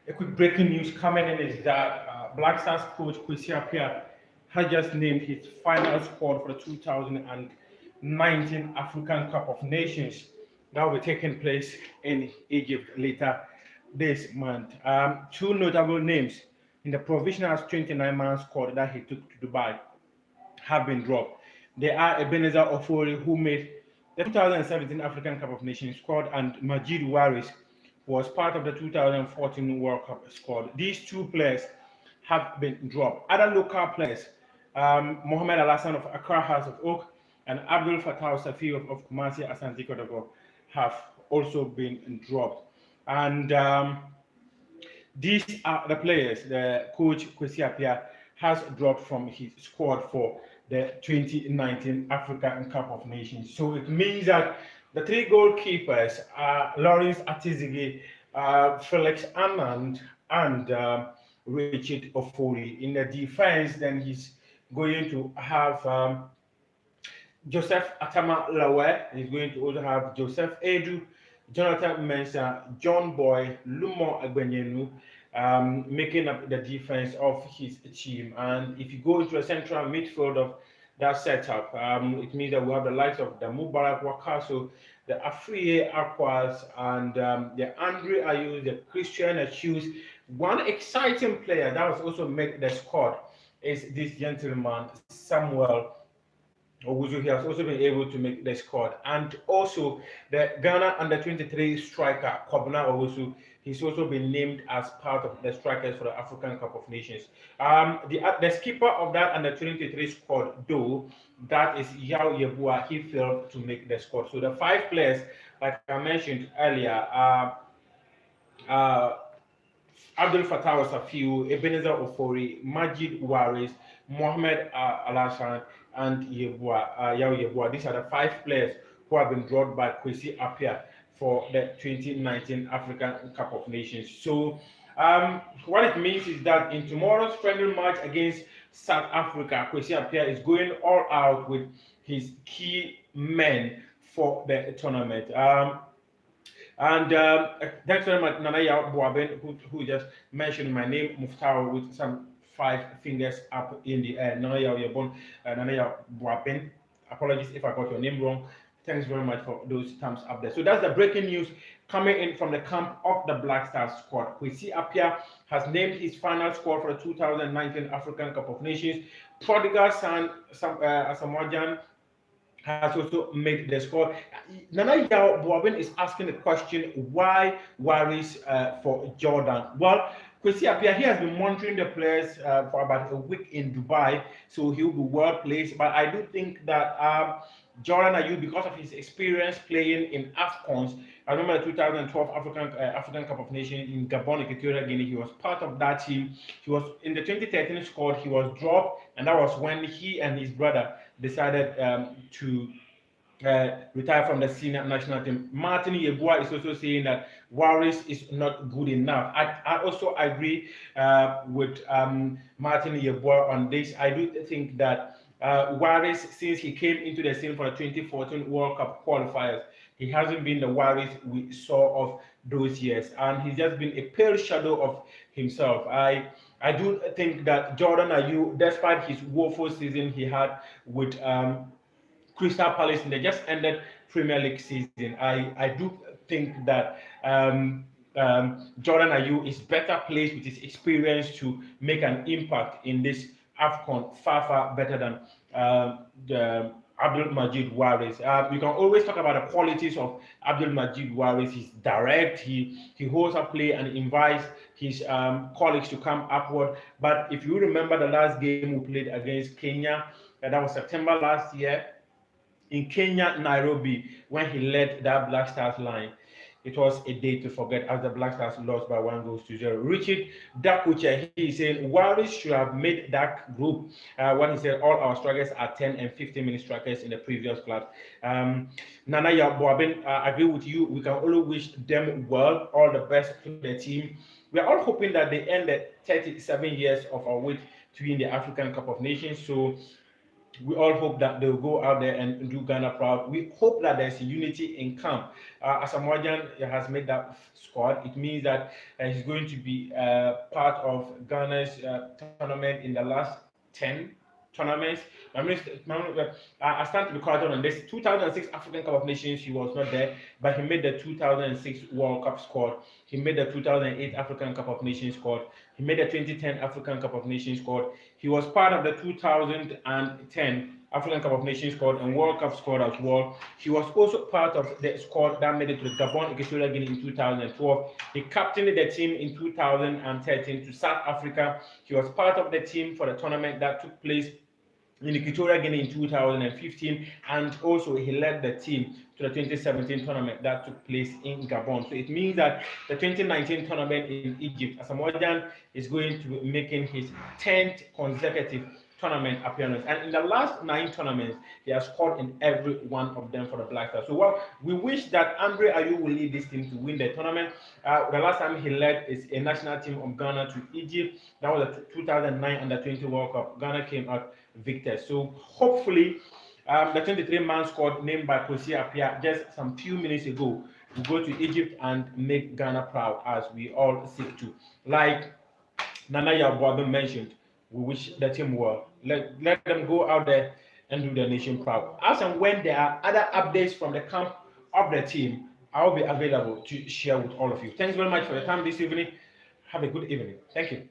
A quick breaking news coming in is that Black Stars coach Kwesi Appiah has just named his final squad for the 2019 African Cup of Nations that will be taking place in Egypt later this month. Two notable names in the provisional 29-man squad that he took to Dubai have been dropped. They are Ebenezer Ofori, who made the 2017 African Cup of Nations squad, and Majid Warris was part of the 2014 World Cup squad. These two players have been dropped. Other local players, Mohamed Alassan of Accra House of Oak and Abdul Fattah Safi of Kumasi Asante Kotoko, have also been dropped. And these are the players the coach Kwesi Appiah has dropped from his squad for the 2019 African Cup of Nations. So it means that the three goalkeepers are Lawrence Atizigi, Felix Anand, and Richard Ofori. In the defense, then he's going to have Joseph Atama Lawe. He's going to also have Joseph Edu, Jonathan Mensah, John Boy, Lumo Agbenyenu, making up the defense of his team. And if you go into a central midfield of that setup, it means that we have the likes of the Mubarak Wakaso, the Afriye Aquas, and the Andre Ayew, the Christian Achus. One exciting player that was also made the squad is this gentleman, Samuel Owuzu. He has also been able to make the squad. And also the Ghana under 23 striker, Kobna Owusu, he's also been named as part of the strikers for the African Cup of Nations. The skipper of that under 23 squad, though, that is Yao Yebua, he failed to make the squad. So the five players, like I mentioned earlier, are Abdul Fattah Safiu, Ebenezer Ofori, Majid Warris, Mohamed Alassan, and Yao Yebua. These are the five players who have been brought by Kwesi Appiah for the 2019 African Cup of Nations. So, what it means is that in tomorrow's friendly match against South Africa, Kwesi Appiah is going all out with his key men for the tournament. And thanks very much, Nanaya Boaben, who just mentioned my name, Muftar, with some five fingers up in the air. Nanaya Yabon, Nanaya Boaben. Apologies if I got your name wrong. Thanks very much for those thumbs up there. So that's the breaking news coming in from the camp of the Black Stars squad. Kwesi Appiah has named his final squad for the 2019 African Cup of Nations. Prodigal son Asamoah has also made the score. Nana Yao Boabin is asking the question, why Warris for Jordan? Well, Kwesi Appiah, he has been monitoring the players for about a week in Dubai, so he'll be well placed. But I do think that Jordan Ayew, because of his experience playing in Afcons, I remember the 2012 African Cup of Nations in Gabon, Equatorial Guinea. He was part of that team. He was in the 2013 squad. He was dropped, and that was when he and his brother decided to retire from the senior national team. Martin Yeboah is also saying that Warris is not good enough. I also agree with Martin Yeboah on this. I do think that Warris, since he came into the scene for the 2014 World Cup qualifiers, he hasn't been the Warris we saw of those years, and he's just been a pale shadow of himself. I do think that Jordan Ayew, despite his woeful season he had with Crystal Palace in the just ended Premier League season, I do think that Jordan Ayew is better placed with his experience to make an impact in this Afcon, far better than the Abdul Majid Warris. You can always talk about the qualities of Abdul Majid Warris. He's direct, he holds up play and invites his colleagues to come upward. But if you remember the last game we played against Kenya, that was September last year, in Kenya, Nairobi, when he led that Black Stars line, it was a day to forget as the Black Stars lost by 1-0. Richard Dakuche, he is saying Warris should have made that group when he said all our strikers are 10 and 15-minute strikers in the previous club. Nana Yaboabin, I agree with you. We can only wish them well, all the best to the team. We are all hoping that they end the 37 years of our wait to win the African Cup of Nations. So We all hope that they'll go out there and do Ghana proud. We hope that there's unity in camp. Asamoah has made that squad. It means that he's going to be part of Ghana's tournament in the last 10 tournaments. I stand to be corrected on this. 2006 African Cup of Nations, he was not there, but he made the 2006 World Cup squad. He made the 2008 African Cup of Nations squad. He made the 2010 African Cup of Nations squad. He was part of the 2010 African Cup of Nations squad and World Cup squad as well. He was also part of the squad that made it to the Gabon Equatorial Guinea in 2012. He captained the team in 2013 to South Africa. He was part of the team for the tournament that took place in Equatorial Guinea in 2015, and also he led the team to the 2017 tournament that took place in Gabon. So it means that the 2019 tournament in Egypt, Asamoah is going to be making his 10th consecutive tournament appearance, and in the last 9 tournaments he has scored in every one of them for the Black Stars. So well, we wish that Andre Ayew will lead this team to win the tournament. The last time he led is a national team of Ghana to Egypt. That was the 2009 Under-20 World Cup. Ghana came out victors. So hopefully the 23-man squad named by Kwesi Appiah just some few minutes ago will go to Egypt and make Ghana proud, as we all seek to. Like Nana Yabuabe mentioned, we wish the team well. Let them go out there and do the nation proud. As and when there are other updates from the camp of the team, I will be available to share with all of you. Thanks very much for your time this evening. Have a good evening. Thank you.